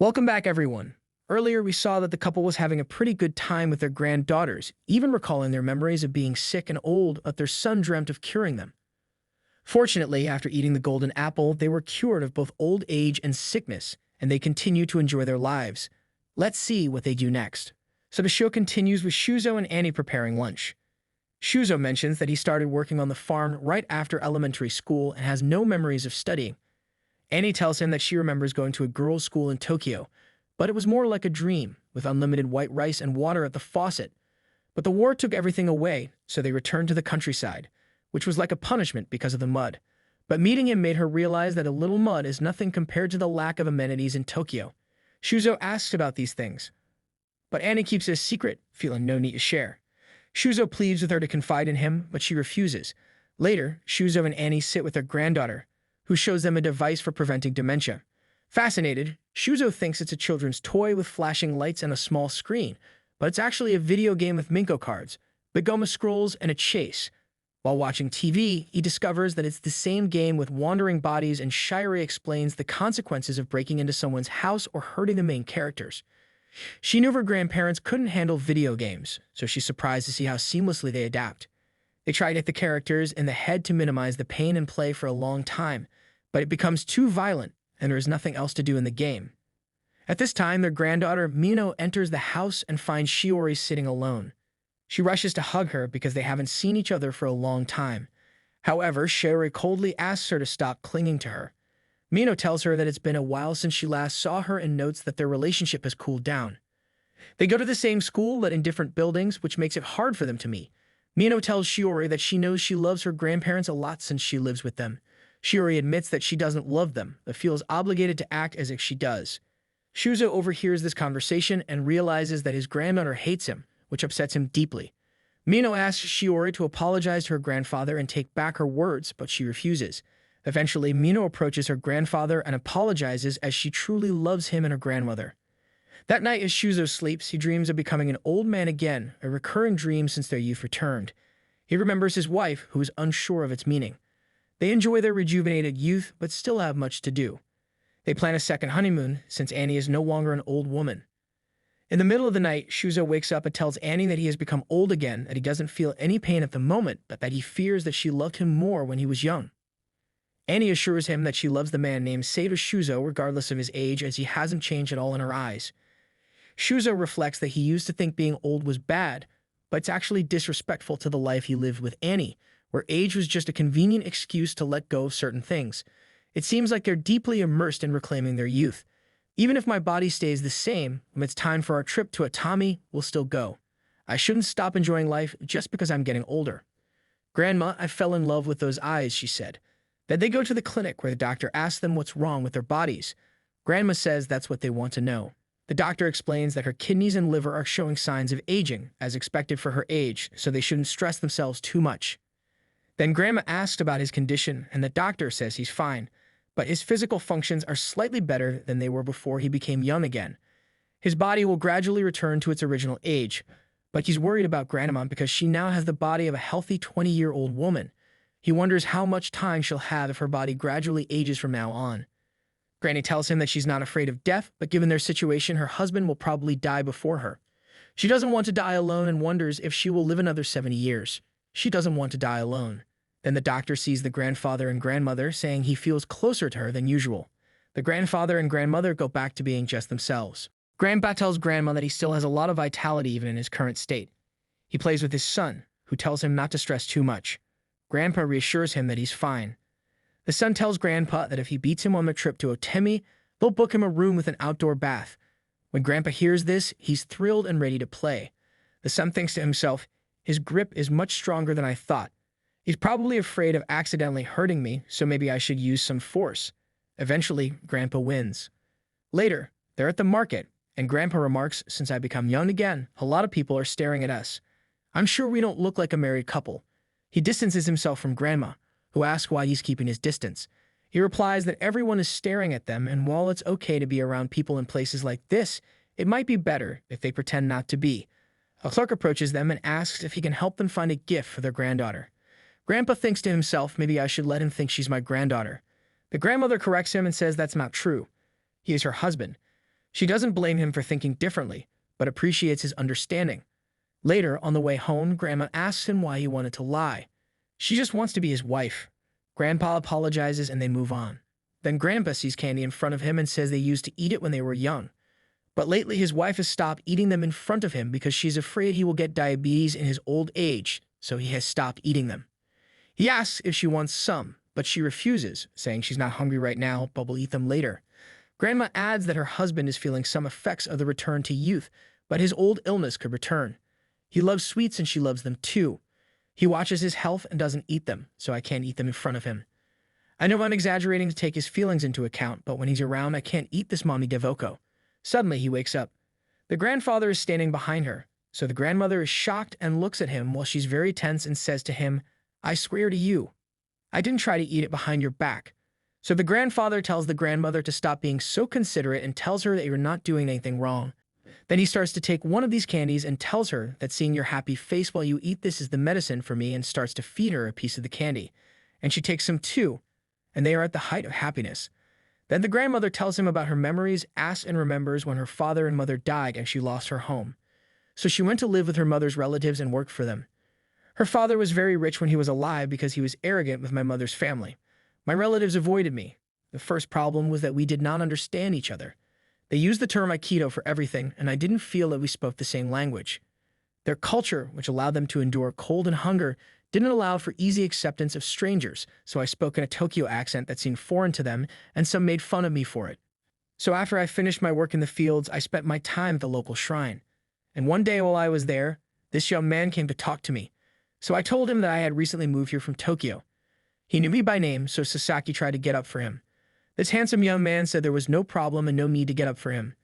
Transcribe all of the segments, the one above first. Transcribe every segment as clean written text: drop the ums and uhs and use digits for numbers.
Welcome back, everyone. Earlier, we saw that the couple was having a pretty good time with their granddaughters, even recalling their memories of being sick and old, but their son dreamt of curing them. Fortunately, after eating the golden apple, they were cured of both old age and sickness, and they continue to enjoy their lives. Let's see what they do next. So the show continues with Shuzo and Annie preparing lunch. Shuzo mentions that he started working on the farm right after elementary school and has no memories of studying. Annie tells him that she remembers going to a girls' school in Tokyo, but it was more like a dream, with unlimited white rice and water at the faucet. But the war took everything away, so they returned to the countryside, which was like a punishment because of the mud. But meeting him made her realize that a little mud is nothing compared to the lack of amenities in Tokyo. Shuzo asks about these things, but Annie keeps it a secret, feeling no need to share. Shuzo pleads with her to confide in him, but she refuses. Later, Shuzo and Annie sit with their granddaughter, who shows them a device for preventing dementia. Fascinated, Shuzo thinks it's a children's toy with flashing lights and a small screen, but it's actually a video game with Minko cards, Begoma scrolls, and a chase. While watching TV, he discovers that it's the same game with wandering bodies, and Shirei explains the consequences of breaking into someone's house or hurting the main characters. She knew her grandparents couldn't handle video games, so she's surprised to see how seamlessly they adapt. They try to hit the characters in the head to minimize the pain and play for a long time, but it becomes too violent, and there is nothing else to do in the game. At this time, their granddaughter, Mino, enters the house and finds Shiori sitting alone. She rushes to hug her because they haven't seen each other for a long time. However, Shiori coldly asks her to stop clinging to her. Mino tells her that it's been a while since she last saw her and notes that their relationship has cooled down. They go to the same school, but in different buildings, which makes it hard for them to meet. Mino tells Shiori that she knows she loves her grandparents a lot since she lives with them. Shiori admits that she doesn't love them, but feels obligated to act as if she does. Shuzo overhears this conversation and realizes that his granddaughter hates him, which upsets him deeply. Mino asks Shiori to apologize to her grandfather and take back her words, but she refuses. Eventually, Mino approaches her grandfather and apologizes as she truly loves him and her grandmother. That night, as Shuzo sleeps, he dreams of becoming an old man again, a recurring dream since their youth returned. He remembers his wife, who is unsure of its meaning. They enjoy their rejuvenated youth, but still have much to do. They plan a second honeymoon, since Annie is no longer an old woman. In the middle of the night, Shuzo wakes up and tells Annie that he has become old again, that he doesn't feel any pain at the moment, but that he fears that she loved him more when he was young. Annie assures him that she loves the man named Seido Shuzo regardless of his age, as he hasn't changed at all in her eyes. Shuzo reflects that he used to think being old was bad, but it's actually disrespectful to the life he lived with Annie, where age was just a convenient excuse to let go of certain things. It seems like they're deeply immersed in reclaiming their youth. Even if my body stays the same, when it's time for our trip to Atami, we'll still go. I shouldn't stop enjoying life just because I'm getting older. Grandma, I fell in love with those eyes, she said. Then they go to the clinic where the doctor asks them what's wrong with their bodies. Grandma says that's what they want to know. The doctor explains that her kidneys and liver are showing signs of aging, as expected for her age, so they shouldn't stress themselves too much. Then Grandma asks about his condition, and the doctor says he's fine, but his physical functions are slightly better than they were before he became young again. His body will gradually return to its original age, but he's worried about Grandma because she now has the body of a healthy 20-year-old woman. He wonders how much time she'll have if her body gradually ages from now on. Granny tells him that she's not afraid of death, but given their situation, her husband will probably die before her. She doesn't want to die alone and wonders if she will live another 70 years. She doesn't want to die alone. Then the doctor sees the grandfather and grandmother, saying he feels closer to her than usual. The grandfather and grandmother go back to being just themselves. Grandpa tells Grandma that he still has a lot of vitality even in his current state. He plays with his son, who tells him not to stress too much. Grandpa reassures him that he's fine. The son tells Grandpa that if he beats him on the trip to Otemi, they'll book him a room with an outdoor bath. When Grandpa hears this, he's thrilled and ready to play. The son thinks to himself, his grip is much stronger than I thought. He's probably afraid of accidentally hurting me, so maybe I should use some force. Eventually, Grandpa wins. Later, they're at the market, and Grandpa remarks, since I become young again, a lot of people are staring at us. I'm sure we don't look like a married couple. He distances himself from Grandma, who asks why he's keeping his distance. He replies that everyone is staring at them, and while it's okay to be around people in places like this, it might be better if they pretend not to be. A clerk approaches them and asks if he can help them find a gift for their granddaughter. Grandpa thinks to himself, maybe I should let him think she's my granddaughter. The grandmother corrects him and says that's not true. He is her husband. She doesn't blame him for thinking differently, but appreciates his understanding. Later, on the way home, Grandma asks him why he wanted to lie. She just wants to be his wife. Grandpa apologizes and they move on. Then Grandpa sees candy in front of him and says they used to eat it when they were young. But lately his wife has stopped eating them in front of him because she's afraid he will get diabetes in his old age, so he has stopped eating them. He asks if she wants some, but she refuses, saying she's not hungry right now, but will eat them later. Grandma adds that her husband is feeling some effects of the return to youth, but his old illness could return. He loves sweets and she loves them too. He watches his health and doesn't eat them, so I can't eat them in front of him. I know I'm exaggerating to take his feelings into account, but when he's around, I can't eat this mommy devoko. Suddenly, he wakes up. The grandfather is standing behind her, so the grandmother is shocked and looks at him while she's very tense and says to him, "I swear to you, I didn't try to eat it behind your back." So the grandfather tells the grandmother to stop being so considerate and tells her that you're not doing anything wrong. Then he starts to take one of these candies and tells her that seeing your happy face while you eat this is the medicine for me and starts to feed her a piece of the candy. And she takes some too, and they are at the height of happiness. Then the grandmother tells him about her memories, asks and remembers when her father and mother died and she lost her home. So she went to live with her mother's relatives and worked for them. Her father was very rich when he was alive because he was arrogant with my mother's family. My relatives avoided me. The first problem was that we did not understand each other. They used the term Aikido for everything, and I didn't feel that we spoke the same language. Their culture, which allowed them to endure cold and hunger, didn't allow for easy acceptance of strangers, so I spoke in a Tokyo accent that seemed foreign to them, and some made fun of me for it. So after I finished my work in the fields, I spent my time at the local shrine. And one day while I was there, this young man came to talk to me. So I told him that I had recently moved here from Tokyo. He knew me by name, so Sasaki tried to get up for him. This handsome young man said there was no problem and no need to get up for him.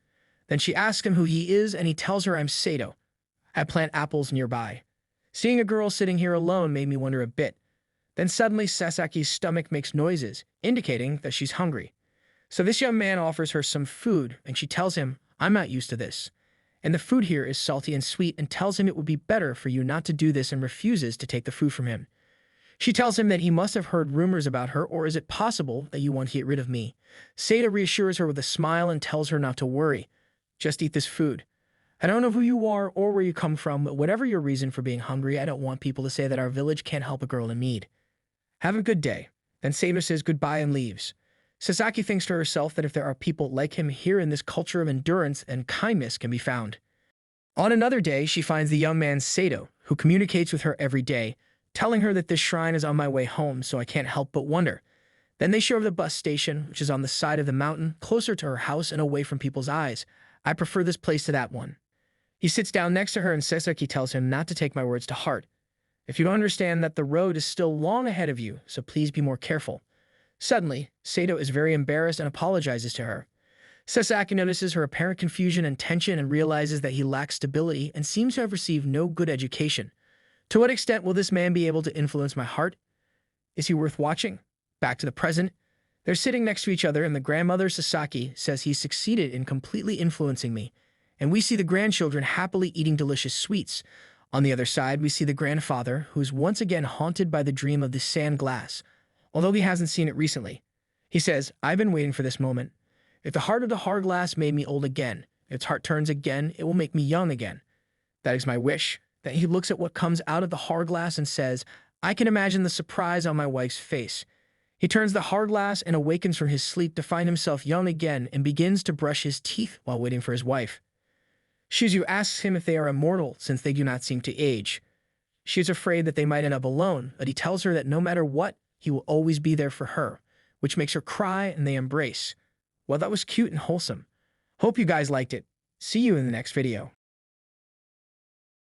Then she asks him who he is, and he tells her I'm Sato. I plant apples nearby. Seeing a girl sitting here alone made me wonder a bit. Then suddenly Sasaki's stomach makes noises, indicating that she's hungry. So this young man offers her some food, and she tells him, "I'm not used to this. And the food here is salty and sweet," and tells him it would be better for you not to do this, and refuses to take the food from him. She tells him that he must have heard rumors about her, or is it possible that you want to get rid of me? Sato reassures her with a smile and tells her not to worry. Just eat this food. I don't know who you are or where you come from, but whatever your reason for being hungry, I don't want people to say that our village can't help a girl in need. Have a good day. Then Sato says goodbye and leaves. Sasaki thinks to herself that if there are people like him here in this culture of endurance, then kindness can be found. On another day, she finds the young man Sato, who communicates with her every day, telling her that this shrine is on my way home, so I can't help but wonder. Then they show her the bus station, which is on the side of the mountain, closer to her house and away from people's eyes. I prefer this place to that one. He sits down next to her and Sasaki tells him not to take my words to heart. If you don't understand that the road is still long ahead of you, so please be more careful. Suddenly, Sato is very embarrassed and apologizes to her. Sasaki notices her apparent confusion and tension and realizes that he lacks stability and seems to have received no good education. To what extent will this man be able to influence my heart? Is he worth watching? Back to the present. They're sitting next to each other and the grandmother Sasaki says he succeeded in completely influencing me. And we see the grandchildren happily eating delicious sweets. On the other side, we see the grandfather, who is once again haunted by the dream of the sand glass, although he hasn't seen it recently. He says, "I've been waiting for this moment. If the heart of the hourglass made me old again, if its heart turns again, it will make me young again. That is my wish." That he looks at what comes out of the hourglass and says, "I can imagine the surprise on my wife's face." He turns the hourglass and awakens from his sleep to find himself young again and begins to brush his teeth while waiting for his wife. Shizu asks him if they are immortal since they do not seem to age. She is afraid that they might end up alone, but he tells her that no matter what, he will always be there for her, which makes her cry and they embrace. Well, that was cute and wholesome. Hope you guys liked it. See you in the next video.